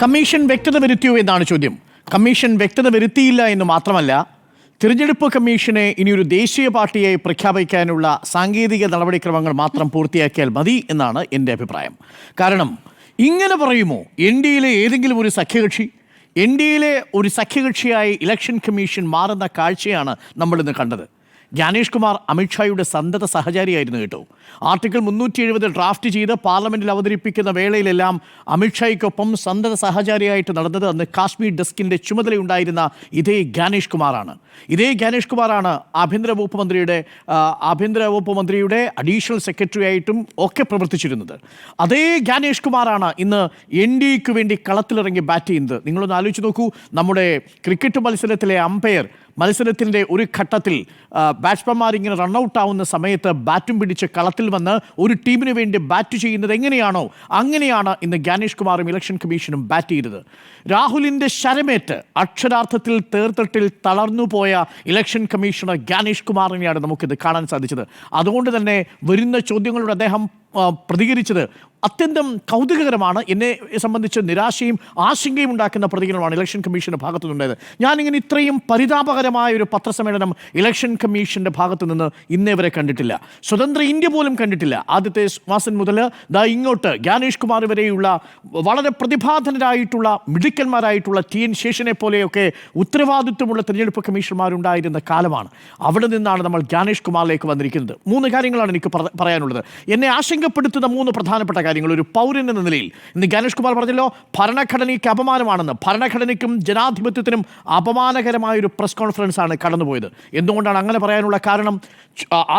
Commission വ്യക്തത വരുത്തിയോ എന്നാണ് ചോദ്യം. കമ്മീഷൻ വ്യക്തത വരുത്തിയില്ല എന്ന് മാത്രമല്ല, തിരഞ്ഞെടുപ്പ് കമ്മീഷനെ ഇനിയൊരു ദേശീയ പാർട്ടിയായി പ്രഖ്യാപിക്കാനുള്ള സാങ്കേതിക നടപടിക്രമങ്ങൾ മാത്രം പൂർത്തിയാക്കിയാൽ മതി എന്നാണ് എൻ്റെ അഭിപ്രായം. കാരണം ഇങ്ങനെ പറയുമോ എൻ ഡി എയിലെ ഏതെങ്കിലും ഒരു സഖ്യകക്ഷി? എൻ ഡി എയിലെ ഒരു സഖ്യകക്ഷിയായി ഇലക്ഷൻ കമ്മീഷൻ മാറുന്ന കാഴ്ചയാണ് നമ്മളിന്ന് കണ്ടത്. ജ്ഞാനേഷ് കുമാർ അമിത്ഷായുടെ സന്തത സഹചാരിയായിരുന്നു കേട്ടോ. ആർട്ടിക്കിൾ 370 ഡ്രാഫ്റ്റ് ചെയ്ത് പാർലമെന്റിൽ അവതരിപ്പിക്കുന്ന വേളയിലെല്ലാം അമിത്ഷായ്ക്കൊപ്പം സന്തത സഹചാരിയായിട്ട് നടന്നത് അന്ന് കാശ്മീർ ഡെസ്കിന്റെ ചുമതലയുണ്ടായിരുന്ന ഇതേ ജ്ഞാനേഷ് കുമാറാണ്. ആഭ്യന്തര വകുപ്പ് മന്ത്രിയുടെ അഡീഷണൽ സെക്രട്ടറി ആയിട്ടും ഒക്കെ പ്രവർത്തിച്ചിരുന്നത്. അതേ ജ്ഞാനേഷ് കുമാറാണ് ഇന്ന് എൻ ഡി എക്ക് വേണ്ടി കളത്തിലിറങ്ങി ബാറ്റ് ചെയ്യുന്നത്. നിങ്ങളൊന്ന് ആലോചിച്ച് നോക്കൂ, നമ്മുടെ ക്രിക്കറ്റ് മത്സരത്തിലെ അമ്പയർ മത്സരത്തിൻ്റെ ഒരു ഘട്ടത്തിൽ ബാറ്റ്സ്മാൻമാർ ഇങ്ങനെ റണ്ണൌട്ട് ആവുന്ന സമയത്ത് ബാറ്റും പിടിച്ച് കളത്തിൽ വന്ന് ഒരു ടീമിന് വേണ്ടി ബാറ്റ് ചെയ്യുന്നത് എങ്ങനെയാണോ അങ്ങനെയാണ് ഇന്ന് ജ്ഞാനേഷ് കുമാറും ഇലക്ഷൻ കമ്മീഷനും ബാറ്റ് ചെയ്തത്. രാഹുലിൻ്റെ ശരമേറ്റ് അക്ഷരാർത്ഥത്തിൽ തേർത്തട്ടിൽ തളർന്നുപോയ ഇലക്ഷൻ കമ്മീഷണർ ജ്ഞാനേഷ് കുമാറിനെയാണ് നമുക്കിത് കാണാൻ സാധിച്ചത്. അതുകൊണ്ട് തന്നെ വരുന്ന ചോദ്യങ്ങളോട് അദ്ദേഹം പ്രതികരിച്ചത് അത്യന്തം കൗതുകകരമാണ്. എന്നെ സംബന്ധിച്ച് നിരാശയും ആശങ്കയും ഉണ്ടാക്കുന്ന പ്രതികരണമാണ് ഇലക്ഷൻ കമ്മീഷൻ്റെ ഭാഗത്തു നിന്നുണ്ടായത്. ഞാനിങ്ങനെ ഇത്രയും പരിതാപകരമായ ഒരു പത്രസമ്മേളനം ഇലക്ഷൻ കമ്മീഷൻ്റെ ഭാഗത്തു നിന്ന് ഇന്നേ വരെ കണ്ടിട്ടില്ല. സ്വതന്ത്ര ഇന്ത്യ പോലും കണ്ടിട്ടില്ല. ആദ്യത്തെ മാസം മുതൽ ഇങ്ങോട്ട് ജ്ഞാനേഷ് കുമാർ വരെയുള്ള വളരെ പ്രതിഭാധനരായിട്ടുള്ള മിടുക്കന്മാരായിട്ടുള്ള ടി എൻ ശേഷനെ പോലെയൊക്കെ ഉത്തരവാദിത്വമുള്ള തിരഞ്ഞെടുപ്പ് കമ്മീഷണർമാരുണ്ടായിരുന്ന കാലമാണ്. അവിടെ നിന്നാണ് നമ്മൾ ജ്ഞാനേഷ് കുമാറിലേക്ക് വന്നിരിക്കുന്നത്. 3 കാര്യങ്ങളാണ് എനിക്ക് പറയാനുള്ളത്. എന്നെ ആശങ്കപ്പെടുത്തുന്ന 3 പ്രധാനപ്പെട്ട കാര്യങ്ങൾ. ഒരു പൗരൻ എന്ന നിലയിൽ ഇന്ന് ജ്ഞാനേഷ് കുമാർ പറഞ്ഞല്ലോ, ഭരണഘടനയ്ക്ക് അപമാനമാണെന്ന്. ഭരണഘടനയ്ക്കും ജനാധിപത്യത്തിനും അപമാനകരമായൊരു പ്രസ് കോൺഫറൻസ് ആണ് കടന്നുപോയത്. എന്തുകൊണ്ടാണ് അങ്ങനെ പറയാനുള്ള കാരണം?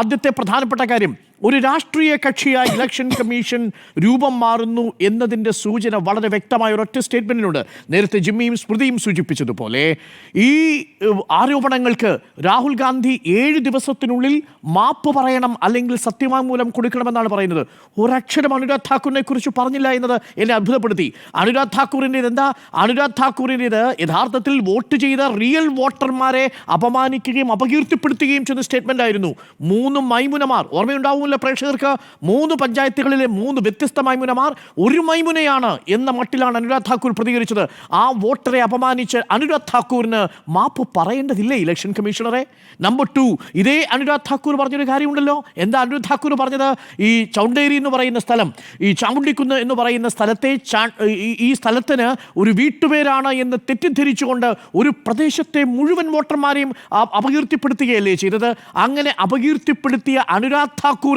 ആദ്യത്തെ പ്രധാനപ്പെട്ട കാര്യം, ഒരു രാഷ്ട്രീയ കക്ഷിയായി ഇലക്ഷൻ കമ്മീഷൻ രൂപം മാറുന്നു എന്നതിൻ്റെ സൂചന വളരെ വ്യക്തമായ ഒരൊറ്റ സ്റ്റേറ്റ്മെൻറ്റിനുണ്ട്. നേരത്തെ ജിമ്മിയും സ്മൃതിയും സൂചിപ്പിച്ചതുപോലെ ഈ ആരോപണങ്ങൾക്ക് രാഹുൽ ഗാന്ധി 7 ദിവസത്തിനുള്ളിൽ മാപ്പ് പറയണം, അല്ലെങ്കിൽ സത്യവാങ്മൂലം കൊടുക്കണമെന്നാണ് പറയുന്നത്. ഒരക്ഷരം അനുരാഗ് ഠാക്കൂറിനെ കുറിച്ച് പറഞ്ഞില്ല എന്നത് എന്നെ അത്ഭുതപ്പെടുത്തി. അനുരാഗ് ഠാക്കൂറിൻ്റേത് യഥാർത്ഥത്തിൽ വോട്ട് ചെയ്ത റിയൽ വോട്ടർമാരെ അപമാനിക്കുകയും അപകീർത്തിപ്പെടുത്തുകയും ചെയ്യുന്ന സ്റ്റേറ്റ്മെൻ്റ് ആയിരുന്നു. 3 മൈമുനമാർ, ഓർമ്മയുണ്ടാവും പ്രേക്ഷകർക്ക്, 3 പഞ്ചായത്തുകളിലെ 3 വ്യത്യസ്ത മൈമുനമാർ ഒരു മൈമുനയാണ് എന്ന മട്ടിലാണ് അനുരാഗ് ഠാക്കൂർ പ്രതികരിച്ചത്. ആ വോട്ടറെ അപമാനിച്ച് അനുരാഗ് ഠാക്കൂറിന് മാപ്പ് പറയേണ്ടതില്ലേ ഇലക്ഷൻ കമ്മീഷണറെ? നമ്പർ 2, ഇതേ അനുരാഗ് ഠാക്കൂർ പറഞ്ഞൊരു കാര്യമുണ്ടല്ലോ. എന്താ അനുരാഗ് ഠാക്കൂർ പറഞ്ഞത്? ഈ ചൗണ്ടേരി എന്ന് പറയുന്ന സ്ഥലം, ഈ ചാമുണ്ടിക്കുന്ന് എന്ന് പറയുന്ന സ്ഥലത്തെ ഈ സ്ഥലത്തിന് ഒരു വീട്ടുപേരാണ് എന്ന് തെറ്റിദ്ധരിച്ചുകൊണ്ട് ഒരു പ്രദേശത്തെ മുഴുവൻ വോട്ടർമാരെയും അപകീർത്തിപ്പെടുത്തുകയല്ലേ ചെയ്തത്. അങ്ങനെ അപകീർത്തിപ്പെടുത്തിയ അനുരാഗ് ഠാക്കൂർ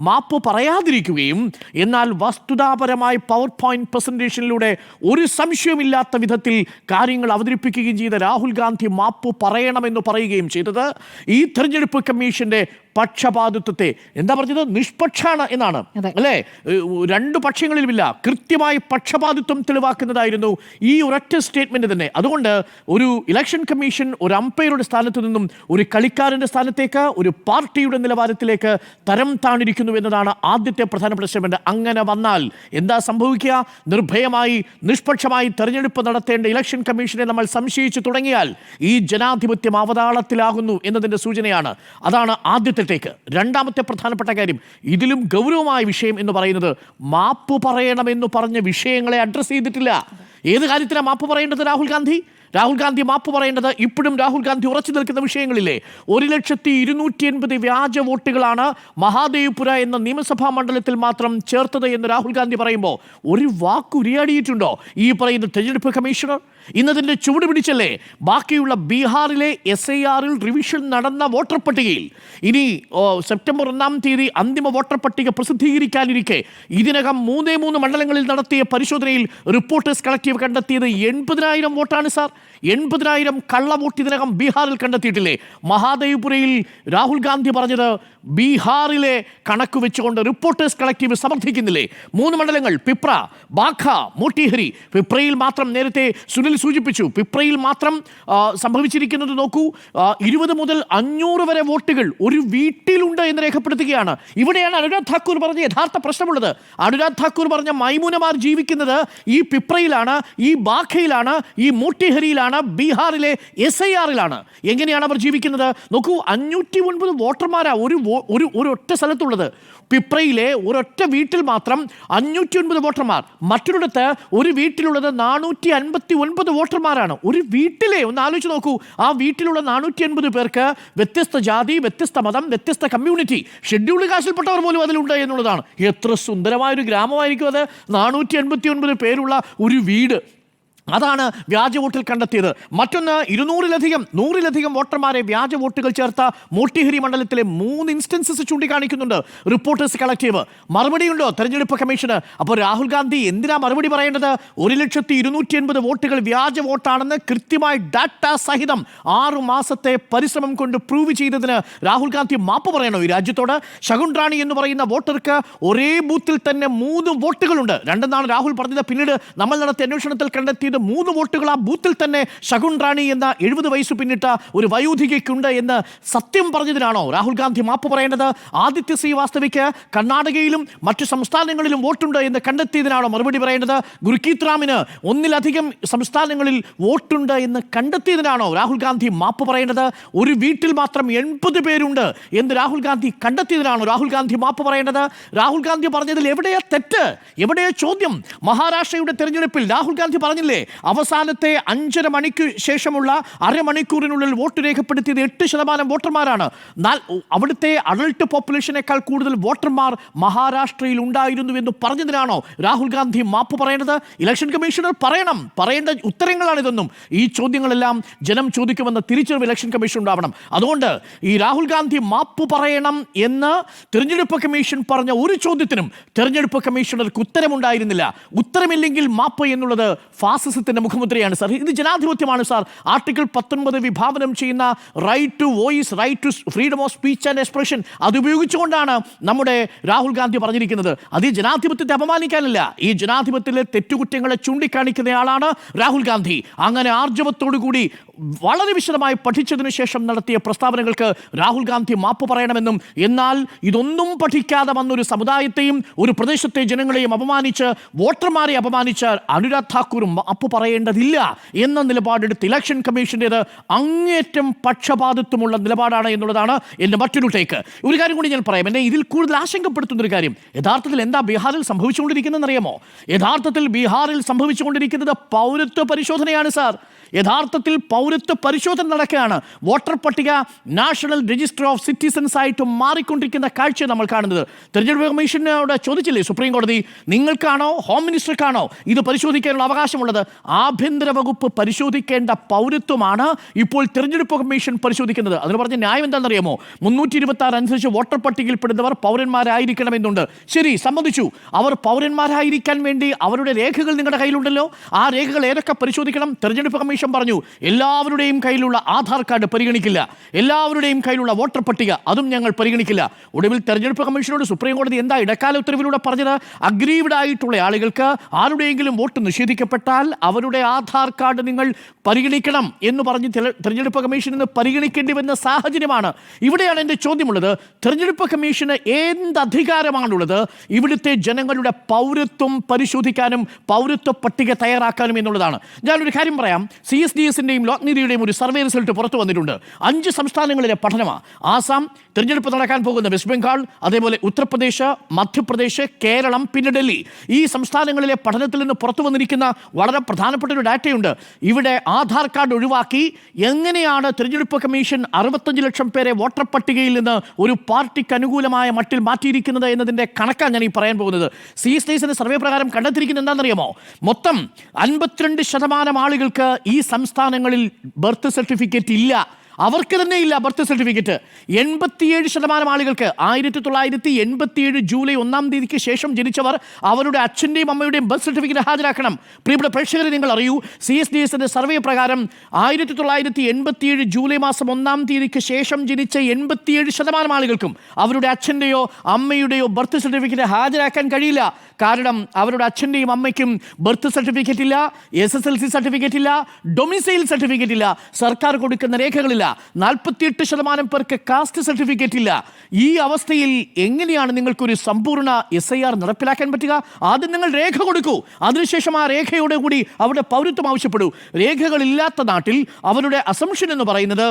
മാപ്പ് പറയാതിരിക്കുകയും എന്നാൽ വസ്തുതാപരമായി പവർ പോയിന്റ് പ്രസന്റേഷനിലൂടെ ഒരു സംശയമില്ലാത്ത വിധത്തിൽ കാര്യങ്ങൾ അവതരിപ്പിക്കുകയും ചെയ്ത രാഹുൽ ഗാന്ധി മാപ്പ് പറയണമെന്ന് പറയുകയും ചെയ്തത് ഈ തെരഞ്ഞെടുപ്പ് കമ്മീഷന്റെ പക്ഷപാതിത്വത്തെ, എന്താ പറഞ്ഞത്, നിഷ്പക്ഷാണ് എന്നാണ് അല്ലേ? 2 പക്ഷങ്ങളിലുമില്ല, കൃത്യമായി പക്ഷപാതിത്വം തെളിവാക്കുന്നതായിരുന്നു ഈ ഒരൊറ്റ സ്റ്റേറ്റ്മെന്റ് തന്നെ. അതുകൊണ്ട് ഒരു ഇലക്ഷൻ കമ്മീഷൻ ഒരു അമ്പയറുടെ സ്ഥാനത്ത് നിന്നും ഒരു കളിക്കാരൻ്റെ സ്ഥാനത്തേക്ക്, ഒരു പാർട്ടിയുടെ നിലവാരത്തിലേക്ക് തരം താണിരിക്കുന്നു എന്നതാണ് ആദ്യത്തെ പ്രധാനപ്പെട്ട സ്റ്റേറ്റ്മെന്റ്. അങ്ങനെ വന്നാൽ എന്താ സംഭവിക്കുക? നിർഭയമായി നിഷ്പക്ഷമായി തെരഞ്ഞെടുപ്പ് നടത്തേണ്ട ഇലക്ഷൻ കമ്മീഷനെ നമ്മൾ സംശയിച്ചു തുടങ്ങിയാൽ ഈ ജനാധിപത്യം അവതാളത്തിലാകുന്നു എന്നതിൻ്റെ സൂചനയാണ്. അതാണ് ആദ്യത്തെ ടേക്ക്. രണ്ടാമത്തെ പ്രധാനപ്പെട്ട കാര്യം, ഇതിലും ഗൗരവമായ വിഷയം എന്ന് പറയുന്നത്, മാപ്പ് പറയണമെന്ന് പറഞ്ഞ വിഷയങ്ങളെ അഡ്രസ്സ് ചെയ്തിട്ടില്ല. ഏത് കാര്യത്തിനാണ് മാപ്പ് പറയേണ്ടത് രാഹുൽ ഗാന്ധി മാപ്പ് പറയേണ്ടത്? ഇപ്പോഴും രാഹുൽ ഗാന്ധി ഉറച്ചു നിൽക്കുന്ന വിഷയങ്ങളില്ലേ? 1,280,000 വ്യാജ വോട്ടുകളാണ് മഹാദേവ്പുര എന്ന നിയമസഭാ മണ്ഡലത്തിൽ മാത്രം ചേർത്തത് എന്ന് രാഹുൽ ഗാന്ധി പറയുമ്പോൾ ഒരു വാക്ക് ഉരിയാടിയിട്ടുണ്ടോ ഈ പറയുന്ന തെരഞ്ഞെടുപ്പ് കമ്മീഷണർ? ഇന്നതിൻ്റെ ചുവട് പിടിച്ചല്ലേ ബാക്കിയുള്ള ബീഹാറിലെ SIRൽ റിവിഷൻ നടന്ന വോട്ടർ പട്ടികയിൽ ഇനി സെപ്റ്റംബർ 1-ാം തീയതി അന്തിമ വോട്ടർ പട്ടിക പ്രസിദ്ധീകരിക്കാനിരിക്കെ ഇതിനകം 3 മണ്ഡലങ്ങളിൽ നടത്തിയ പരിശോധനയിൽ റിപ്പോർട്ടേഴ്സ് കളക്റ്റീവ് കണ്ടെത്തിയത് 80,000 വോട്ടാണ് സാർ. 80,000 കള്ളവോട്ട് ഇതിനകം ബീഹാറിൽ കണ്ടെത്തിയിട്ടില്ലേ? മഹാദേവ്പുരയിൽ രാഹുൽ ഗാന്ധി പറഞ്ഞത് ബീഹാറിലെ കണക്ക് വെച്ചുകൊണ്ട് റിപ്പോർട്ടേഴ്സ് കളക്റ്റീവ് സമർത്ഥിക്കുന്നില്ലേ? 3 മണ്ഡലങ്ങൾ, പിപ്ര, ബാഘ, മോട്ടിഹരി. പിപ്രയിൽ മാത്രം നേരത്തെ സുനിൽ സൂചിപ്പിച്ചു, പിപ്രയിൽ മാത്രം സംഭവിച്ചിരിക്കുന്നത് നോക്കൂ, 20 മുതൽ 500 വരെ വോട്ടുകൾ ഒരു വീട്ടിലുണ്ട് എന്ന് രേഖപ്പെടുത്തുകയാണ്. ഇവിടെയാണ് അനുരാഗ് ഠാക്കൂർ പറഞ്ഞ യഥാർത്ഥ പ്രശ്നമുള്ളത്. അനുരാഗ് ഠാക്കൂർ പറഞ്ഞ മൈമുനമാർ ജീവിക്കുന്നത് ഈ പിപ്രയിലാണ്, ഈ ബാഘയിലാണ്, ഈ മോട്ടിഹരിയിലാണ്, ബീഹാറിലെ SIRലാണ്. എങ്ങനെയാണ് അവർ ജീവിക്കുന്നത് നോക്കൂ. 509 വോട്ടർമാരാ ഒരു ഒറ്റ സ്ഥലത്തുള്ളത്. പിപ്രയിലെ ഒരൊറ്റ വീട്ടിൽ മാത്രം 509 വോട്ടർമാർ, മറ്റൊരിടത്ത് ഒരു വീട്ടിലുള്ളത് 459 വോട്ടർമാരാണ്. ഒരു വീട്ടിലെ ഒന്ന് ആലോചിച്ച് നോക്കൂ, ആ വീട്ടിലുള്ള 450 പേർക്ക് വ്യത്യസ്ത ജാതി, വ്യത്യസ്ത മതം, വ്യത്യസ്ത കമ്മ്യൂണിറ്റി, ഷെഡ്യൂൾഡ് കാസ്റ്റിൽപ്പെട്ടവർ പോലും അതിലുണ്ട് എന്നുള്ളതാണ്. എത്ര സുന്ദരമായൊരു ഗ്രാമമായിരിക്കും അത്, 489 പേരുള്ള ഒരു വീട്. അതാണ് വ്യാജ വോട്ടിൽ കണ്ടെത്തിയത്. മറ്റൊന്ന്, 100-ലധികം വോട്ടർമാരെ വ്യാജ വോട്ടുകൾ ചേർത്ത മോട്ടിഹരി മണ്ഡലത്തിലെ 3 ഇൻസ്റ്റൻസസ് ചൂണ്ടിക്കാണിക്കുന്നുണ്ട് റിപ്പോർട്ടേഴ്സ് കളക്റ്റീവ്. മറുപടിയുണ്ടോ തെരഞ്ഞെടുപ്പ് കമ്മീഷന്? അപ്പോൾ രാഹുൽ ഗാന്ധി എന്തിനാ മറുപടി പറയേണ്ടത്? 1,280,000 വോട്ടുകൾ വ്യാജ വോട്ടാണെന്ന് കൃത്യമായി ഡാറ്റ സഹിതം 6 മാസത്തെ പരിശ്രമം കൊണ്ട് പ്രൂവ് ചെയ്തതിന് രാഹുൽ ഗാന്ധി മാപ്പ് പറയണോ ഈ രാജ്യത്തോട്? ശകുൻ റാണി എന്ന് പറയുന്ന വോട്ടർക്ക് ഒരേ ബൂത്തിൽ തന്നെ 3 വോട്ടുകളുണ്ട്. രണ്ടെന്നാണ് രാഹുൽ പറഞ്ഞത്. പിന്നീട് നമ്മൾ നടത്തിയ അന്വേഷണത്തിൽ കണ്ടെത്തിയത് 3 വോട്ടുകൾ ആ ബൂത്തിൽ തന്നെ ശകുൻ റാണി എന്ന 70 വയസ്സ് പിന്നിട്ട ഒരു വയോധികയ്ക്കുണ്ട് എന്ന് സത്യം പറഞ്ഞതിനാണോ രാഹുൽ ഗാന്ധി മാപ്പ് പറയേണ്ടത്? ആദിത്യ ശ്രീവാസ്തവയ്ക്ക് കർണാടകയിലും മറ്റു സംസ്ഥാനങ്ങളിലും വോട്ടുണ്ട് എന്ന് കണ്ടെത്തിയതിനാണോ മറുപടി പറയേണ്ടത്? ഗുർകീത് റാമിന് 1-ലധികം സംസ്ഥാനങ്ങളിൽ വോട്ടുണ്ട് എന്ന് കണ്ടെത്തിയതിനാണോ രാഹുൽ ഗാന്ധി മാപ്പ് പറയേണ്ടത്? ഒരു വീട്ടിൽ മാത്രം 80 പേരുണ്ട് എന്ന് രാഹുൽ ഗാന്ധി കണ്ടെത്തിയതിനാണോ രാഹുൽ ഗാന്ധി മാപ്പ് പറയേണ്ടത്? രാഹുൽ ഗാന്ധി പറഞ്ഞതിൽ എവിടെയാ തെറ്റ്, എവിടെയാ ചോദ്യം? മഹാരാഷ്ട്രയുടെ തെരഞ്ഞെടുപ്പിൽ രാഹുൽ ഗാന്ധി പറഞ്ഞില്ലേ, അവസാനത്തെ 5.5 മണിക്ക് ശേഷമുള്ള അരമണിക്കൂറിനുള്ളിൽ വോട്ട് രേഖപ്പെടുത്തിയത് 8% വോട്ടർമാരാണ്. അവിടുത്തെ അഡൾട്ട് പോപ്പുലേഷനേക്കാൾ കൂടുതൽ വോട്ടർമാർ മഹാരാഷ്ട്രയിൽ ഉണ്ടായിരുന്നു എന്ന് പറഞ്ഞതിനാണോ രാഹുൽ ഗാന്ധി മാപ്പ് പറയേണ്ടത്? ഇലക്ഷൻ കമ്മീഷണർ പറയേണ്ട ഉത്തരങ്ങളാണിതൊന്നും. ഈ ചോദ്യങ്ങളെല്ലാം ജനം ചോദിക്കുമെന്ന് തിരിച്ചറിവ് ഇലക്ഷൻ കമ്മീഷൻ ഉണ്ടാവണം. അതുകൊണ്ട് ഈ രാഹുൽ ഗാന്ധി മാപ്പ് പറയണം എന്ന് തിരഞ്ഞെടുപ്പ് കമ്മീഷൻ പറഞ്ഞ ഒരു ചോദ്യത്തിനും തിരഞ്ഞെടുപ്പ് കമ്മീഷണർക്ക് ഉത്തരമുണ്ടായിരുന്നില്ല. ഉത്തരമില്ലെങ്കിൽ മാപ്പ് എന്നുള്ളത് ഫാസിസത്തിന്റെ മുഖമുദ്രയാണ് സാർ. ഇത് ജനാധിപത്യമാണ് സാർ. ആർട്ടിക്കിൾ 19 വിഭാവനം ചെയ്യുന്ന right to voice, right to freedom of speech and expression, അത് ഉപയോഗിച്ചുകൊണ്ടാണ് നമ്മുടെ രാഹുൽ ഗാന്ധി പറഞ്ഞിരിക്കുന്നത്. അത് ഈ ജനാധിപത്യത്തെ അപമാനിക്കാനല്ല, ഈ ജനാധിപത്യത്തിലെ തെറ്റുകുറ്റങ്ങളെ ചൂണ്ടിക്കാണിക്കുന്നയാളാണ് രാഹുൽ ഗാന്ധി. അങ്ങനെ ആർജവത്തോടു കൂടി വളരെ വിശദമായി പഠിച്ചതിനു ശേഷം നടത്തിയ പ്രസ്താവനകൾക്ക് രാഹുൽ ഗാന്ധി മാപ്പ് പറയണമെന്നും, എന്നാൽ ഇതൊന്നും പഠിക്കാതെ വന്നൊരു സമുദായത്തെയും ഒരു പ്രദേശത്തെ ജനങ്ങളെയും അപമാനിച്ച് വോട്ടർമാരെ അപമാനിച്ച അനുരാഗ് ഠാക്കൂർ മാപ്പ് പറയേണ്ടതില്ല എന്ന നിലപാടെടുത്ത് ഇലക്ഷൻ കമ്മീഷൻ്റേത് അങ്ങേറ്റം പക്ഷപാതിത്വമുള്ള നിലപാടാണ് എന്നുള്ളതാണ് എൻ്റെ മറ്റൊരു ടേക്ക്. ഒരു കാര്യം കൂടി ഞാൻ പറയാം, എന്നെ ഇതിൽ കൂടുതൽ ആശങ്കപ്പെടുത്തുന്നൊരു കാര്യം, യഥാർത്ഥത്തിൽ എന്താ ബീഹാറിൽ സംഭവിച്ചുകൊണ്ടിരിക്കുന്നതെന്ന് അറിയാമോ? യഥാർത്ഥത്തിൽ ബീഹാറിൽ സംഭവിച്ചുകൊണ്ടിരിക്കുന്നത് പൗരത്വ പരിശോധനയാണ് സാർ. യഥാർത്ഥത്തിൽ പൗരത്വ പരിശോധന നടക്കുകയാണ്. വോട്ടർ പട്ടിക നാഷണൽ രജിസ്റ്റർ ഓഫ് സിറ്റിസൺസ് ആയിട്ട് മാറിക്കൊണ്ടിരിക്കുന്ന കാഴ്ച നമ്മൾ കാണുന്നത്. തെരഞ്ഞെടുപ്പ് കമ്മീഷനോട് ചോദിച്ചില്ലേ സുപ്രീം കോടതി, നിങ്ങൾക്കാണോ ഹോം മിനിസ്റ്റർക്കാണോ ഇത് പരിശോധിക്കാനുള്ള അവകാശമുള്ളത്? ആഭ്യന്തര വകുപ്പ് പരിശോധിക്കേണ്ട പൗരത്വമാണ് ഇപ്പോൾ തെരഞ്ഞെടുപ്പ് കമ്മീഷൻ പരിശോധിക്കുന്നത്. അതിന് പറഞ്ഞ ന്യായം എന്താണെന്നറിയാമോ? 326 അനുസരിച്ച് വോട്ടർ പട്ടികയിൽപ്പെടുന്നവർ പൗരന്മാരായിരിക്കണമെന്നുണ്ട്. ശരി, സമ്മതിച്ചു. അവർ പൗരന്മാരായിരിക്കാൻ വേണ്ടി അവരുടെ രേഖകൾ നിങ്ങളുടെ കയ്യിലുണ്ടല്ലോ. ആ രേഖകൾ ഏതൊക്കെ പരിശോധിക്കണം? തെരഞ്ഞെടുപ്പ് കമ്മീഷൻ പറഞ്ഞു എല്ലാവരുടെയും കയ്യിലുള്ള ആധാർ കാർഡ് പരിഗണിക്കില്ല, എല്ലാവരുടെയും കയ്യിലുള്ള വോട്ടർ പട്ടിക അതും ഞങ്ങൾ പരിഗണിക്കില്ല. ഒടുവിൽ തെരഞ്ഞെടുപ്പ് കമ്മീഷനോട് സുപ്രീം കോടതി എന്താ ഇടക്കാല ഉത്തരവിലൂടെ പറഞ്ഞത്? അഗ്രീവ്ഡ് ആയിട്ടുള്ള ആളുകൾക്ക് ആരുടെയെങ്കിലും വോട്ട് നിഷേധിക്കപ്പെട്ടാൽ അവരുടെ ആധാർ കാർഡ് നിങ്ങൾ പരിഗണിക്കണം എന്ന് പറഞ്ഞ് തെരഞ്ഞെടുപ്പ് കമ്മീഷൻ ഇന്ന് പരിഗണിക്കേണ്ടി വരുന്ന സാഹചര്യമാണ്. ഇവിടെയാണ് എൻ്റെ ചോദ്യമുള്ളത്. തെരഞ്ഞെടുപ്പ് കമ്മീഷന് എന്ത് അധികാരമാണുള്ളത് ഇവിടുത്തെ ജനങ്ങളുടെ പൗരത്വം പരിശോധിക്കാനും പൗരത്വ പട്ടിക തയ്യാറാക്കാനും എന്നുള്ളതാണ്. ഞാനൊരു കാര്യം പറയാം. CSDS-ൻ്റെയും ലോക്നീതിയുടെയും ഒരു സർവേ റിസൾട്ട് പുറത്തു വന്നിട്ടുണ്ട്. 5 സംസ്ഥാനങ്ങളിലെ പഠനമാണ്. ആസാം, തിരഞ്ഞെടുപ്പ് നടക്കാൻ പോകുന്ന വെസ്റ്റ് ബംഗാൾ, അതേപോലെ ഉത്തർപ്രദേശ്, മധ്യപ്രദേശ്, കേരളം, പിന്നെ ഡൽഹി. ഈ സംസ്ഥാനങ്ങളിലെ പഠനത്തിൽ നിന്ന് പുറത്തു വന്നിരിക്കുന്ന വളരെ പ്രധാനപ്പെട്ട ഒരു ഡാറ്റയുണ്ട്. ഇവിടെ ആധാർ കാർഡ് ഒഴിവാക്കി എങ്ങനെയാണ് തിരഞ്ഞെടുപ്പ് കമ്മീഷൻ 65 ലക്ഷം പേരെ വോട്ടർ പട്ടികയിൽ നിന്ന് ഒരു പാർട്ടിക്ക് അനുകൂലമായ മട്ടിൽ മാറ്റിയിരിക്കുന്നത് എന്നതിൻ്റെ കണക്കാണ് ഞാൻ ഈ പറയാൻ പോകുന്നത്. CSDS-ന്റെ സർവേ പ്രകാരം കണ്ടെത്തിയിരിക്കുന്നത് എന്താണെന്നറിയാമോ? മൊത്തം 52% ആളുകൾക്ക് ഈ സംസ്ഥാനങ്ങളിൽ ബർത്ത് സർട്ടിഫിക്കറ്റ് ഇല്ല. അവർക്ക് തന്നെ ഇല്ല ബർത്ത് സർട്ടിഫിക്കറ്റ്. 87% ആളുകൾക്ക് 1987 ജൂലൈ 1 ശേഷം ജനിച്ചവർ അവരുടെ അച്ഛൻ്റെയും അമ്മയുടെയും ബർത്ത് സർട്ടിഫിക്കറ്റ് ഹാജരാക്കണം. പ്രിയപ്പെട്ട പ്രേക്ഷകരെ, നിങ്ങൾ അറിയൂ, CSDS-ന്റെ സർവേ പ്രകാരം 1987 ജൂലൈ 1 ശേഷം ജനിച്ച 87% ആളുകൾക്കും അവരുടെ അച്ഛൻ്റെയോ അമ്മയുടെയോ ബർത്ത് സർട്ടിഫിക്കറ്റ് ഹാജരാക്കാൻ കഴിയില്ല. കാരണം അവരുടെ അച്ഛൻ്റെയും അമ്മയ്ക്കും ബർത്ത് സർട്ടിഫിക്കറ്റ് ഇല്ല, SSLC സർട്ടിഫിക്കറ്റ് ഇല്ല, ഡൊമിസൈൽ സർട്ടിഫിക്കറ്റ് ഇല്ല, സർക്കാർ കൊടുക്കുന്ന രേഖകളില്ല. 48% പേർക്ക് കാസ്റ്റ് സർട്ടിഫിക്കറ്റ് ഇല്ല. ഈ അവസ്ഥയിൽ എങ്ങനെയാണ് നിങ്ങൾക്കൊരു സമ്പൂർണ്ണ SIR നടപ്പിലാക്കാൻ പറ്റുക? ആദ്യം നിങ്ങൾ രേഖ കൊടുക്കൂ, അതിനുശേഷം ആ രേഖയോടെ കൂടി അവരുടെ പൗരത്വം ആവശ്യപ്പെടൂ. രേഖകളില്ലാത്ത നാട്ടിൽ അവരുടെ അസംഷൻ എന്ന് പറയുന്നത്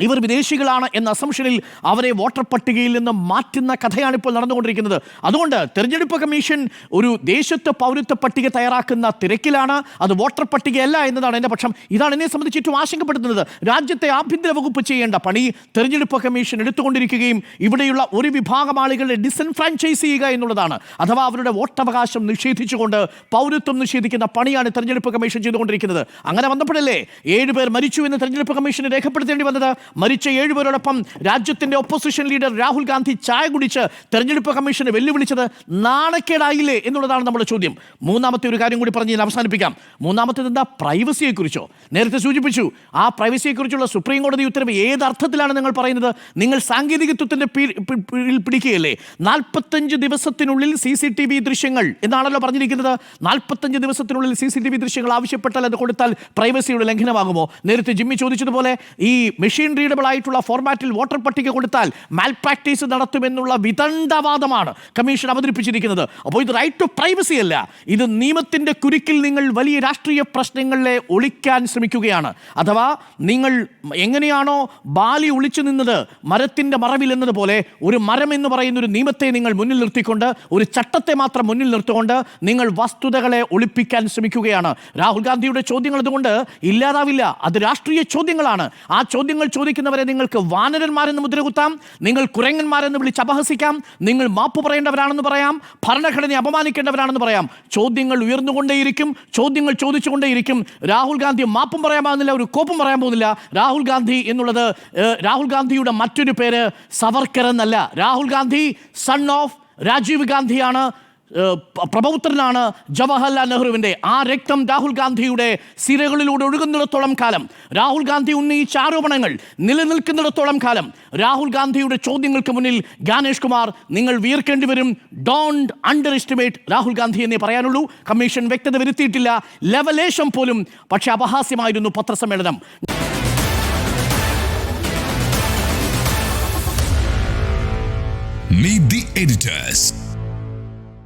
ഇവർ വിദേശികളാണ് എന്ന അസംഷനിൽ അവരെ വോട്ടർ പട്ടികയിൽ നിന്ന് മാറ്റുന്ന കഥയാണ് ഇപ്പോൾ നടന്നുകൊണ്ടിരിക്കുന്നത്. അതുകൊണ്ട് തെരഞ്ഞെടുപ്പ് കമ്മീഷൻ ഒരു ദേശത്വ പൗരത്വ പട്ടിക തയ്യാറാക്കുന്ന തിരക്കിലാണ്. അത് വോട്ടർ പട്ടികയല്ല എന്നതാണ് എൻ്റെ പക്ഷം. ഇതാണ് എന്നെ സംബന്ധിച്ച് ഏറ്റവും ആശങ്കപ്പെടുത്തുന്നത്. രാജ്യത്തെ ആഭ്യന്തര വകുപ്പ് ചെയ്യേണ്ട പണി തെരഞ്ഞെടുപ്പ് കമ്മീഷൻ എടുത്തുകൊണ്ടിരിക്കുകയും ഇവിടെയുള്ള ഒരു വിഭാഗം ആളുകളെ ഡിസൻഫ്രാഞ്ചൈസ് ചെയ്യുക എന്നുള്ളതാണ്. അഥവാ അവരുടെ വോട്ടവകാശം നിഷേധിച്ചുകൊണ്ട് പൗരത്വം നിഷേധിക്കുന്ന പണിയാണ് തെരഞ്ഞെടുപ്പ് കമ്മീഷൻ ചെയ്തുകൊണ്ടിരിക്കുന്നത്. അങ്ങനെ വന്നപ്പോഴല്ലേ 7 പേർ മരിച്ചു എന്ന് തെരഞ്ഞെടുപ്പ് കമ്മീഷന് രേഖപ്പെടുത്തേണ്ടി വന്നത്. മരിച്ച 7 പേരോടൊപ്പം രാജ്യത്തിന്റെ ഒപ്പോസിഷൻ ലീഡർ രാഹുൽ ഗാന്ധി ചായ കുടിച്ച് തെരഞ്ഞെടുപ്പ് കമ്മീഷനെ വെല്ലുവിളിച്ചത് നാണക്കേടായില്ലേ എന്നുള്ളതാണ് നമ്മുടെ ചോദ്യം. മൂന്നാമത്തെ ഒരു കാര്യം കൂടി പറഞ്ഞ് ഞാൻ അവസാനിപ്പിക്കാം. മൂന്നാമത്തേത് എന്താ? പ്രൈവസിയെക്കുറിച്ചോ? നേരത്തെ സൂചിപ്പിച്ചു. ആ പ്രൈവസിയെക്കുറിച്ചുള്ള സുപ്രീം കോടതി ഉത്തരവ് ഏത് അർത്ഥത്തിലാണ് നിങ്ങൾ പറയുന്നത്? നിങ്ങൾ സാങ്കേതികത്വത്തിന്റെ പിടിക്കുകയല്ലേ? 45 ദിവസത്തിനുള്ളിൽ CCTV ദൃശ്യങ്ങൾ എന്നാണല്ലോ പറഞ്ഞിരിക്കുന്നത്. 45 ദിവസത്തിനുള്ളിൽ CCTV ദൃശ്യങ്ങൾ ആവശ്യപ്പെട്ടാൽ അത് കൊടുത്താൽ പ്രൈവസിയുടെ ലംഘനമാകുമോ? നേരത്തെ ജിമ്മി ചോദിച്ചതുപോലെ ഈ മെഷീൻ റീഡബിൾ ആയിട്ടുള്ള ഫോർമാറ്റിൽ വോട്ടർ പട്ടിക കൊടുത്താൽ മാൽ പ്രാക്ടീസ് നടത്തുമെന്നുള്ള വിദണ്ഡവാദമാണ് കമ്മീഷൻ അവതരിപ്പിച്ചിരിക്കുന്നത്. അപ്പോൾ ഇത് റൈറ്റ് ടു പ്രൈവസി അല്ല, ഇത് നിയമത്തിന്റെ കുരുക്കിൽ നിങ്ങൾ വലിയ രാഷ്ട്രീയ പ്രശ്നങ്ങളെ ഒളിക്കാൻ ശ്രമിക്കുകയാണ്. അഥവാ നിങ്ങൾ എങ്ങനെയാണോ ബാലി ഒളിച്ചു നിന്നത് മരത്തിന്റെ മറവിൽ എന്നതുപോലെ ഒരു മരം എന്ന് പറയുന്ന ഒരു നിയമത്തെ നിങ്ങൾ മുന്നിൽ നിർത്തിക്കൊണ്ട്, ഒരു ചട്ടത്തെ മാത്രം മുന്നിൽ നിർത്തിക്കൊണ്ട് നിങ്ങൾ വസ്തുതകളെ ഒളിപ്പിക്കാൻ ശ്രമിക്കുകയാണ്. രാഹുൽ ഗാന്ധിയുടെ ചോദ്യങ്ങൾ അതുകൊണ്ട് ഇല്ലാതാവില്ല. അത് രാഷ്ട്രീയ ചോദ്യങ്ങളാണ്. ആ ചോദ്യങ്ങൾ ചോദിക്കുന്നവരെ നിങ്ങൾക്ക് വാനരന്മാരെന്ന് മുദ്രകുത്താം, നിങ്ങൾ കുരങ്ങന്മാരെന്ന് വിളിച്ച് അപഹസിക്കാം, നിങ്ങൾ മാപ്പ് പറയേണ്ടവരാണെന്ന് പറയാം, ഭരണഘടനയെ അപമാനിക്കേണ്ടവരാണെന്ന് പറയാം. ചോദ്യങ്ങൾ ഉയർന്നുകൊണ്ടേയിരിക്കും, ചോദ്യങ്ങൾ ചോദിച്ചുകൊണ്ടേയിരിക്കും. രാഹുൽ ഗാന്ധി മാപ്പും പറയാൻ പോകുന്നില്ല, ഒരു കോപ്പും പറയാൻ പോകുന്നില്ല. രാഹുൽ ഗാന്ധി എന്നുള്ളത് രാഹുൽ ഗാന്ധിയുടെ മറ്റൊരു പേര് സവർക്കർ എന്നല്ല. രാഹുൽ ഗാന്ധി സൺ ഓഫ് രാജീവ് ഗാന്ധിയാണ്, പ്രപൗത്രനാണ് ജവഹർലാൽ നെഹ്റുവിൻ്റെ. ആ രക്തം രാഹുൽ ഗാന്ധിയുടെ സിരകളിലൂടെ ഒഴുകുന്നിടത്തോളം കാലം, രാഹുൽ ഗാന്ധി ഉന്നയിച്ച ആരോപണങ്ങൾ നിലനിൽക്കുന്നിടത്തോളം കാലം, രാഹുൽ ഗാന്ധിയുടെ ചോദ്യങ്ങൾക്ക് മുന്നിൽ ഗാനേഷ് കുമാർ നിങ്ങൾ വിയർക്കേണ്ടി വരും. Don't under estimate Rahul Gandhi എന്നേ പറയാനുള്ളൂ. കമ്മീഷൻ വ്യക്തത വരുത്തിയിട്ടില്ല, ലെവലേശം പോലും. പക്ഷേ അപഹാസ്യമായിരുന്നു പത്രസമ്മേളനം. Meet the editors.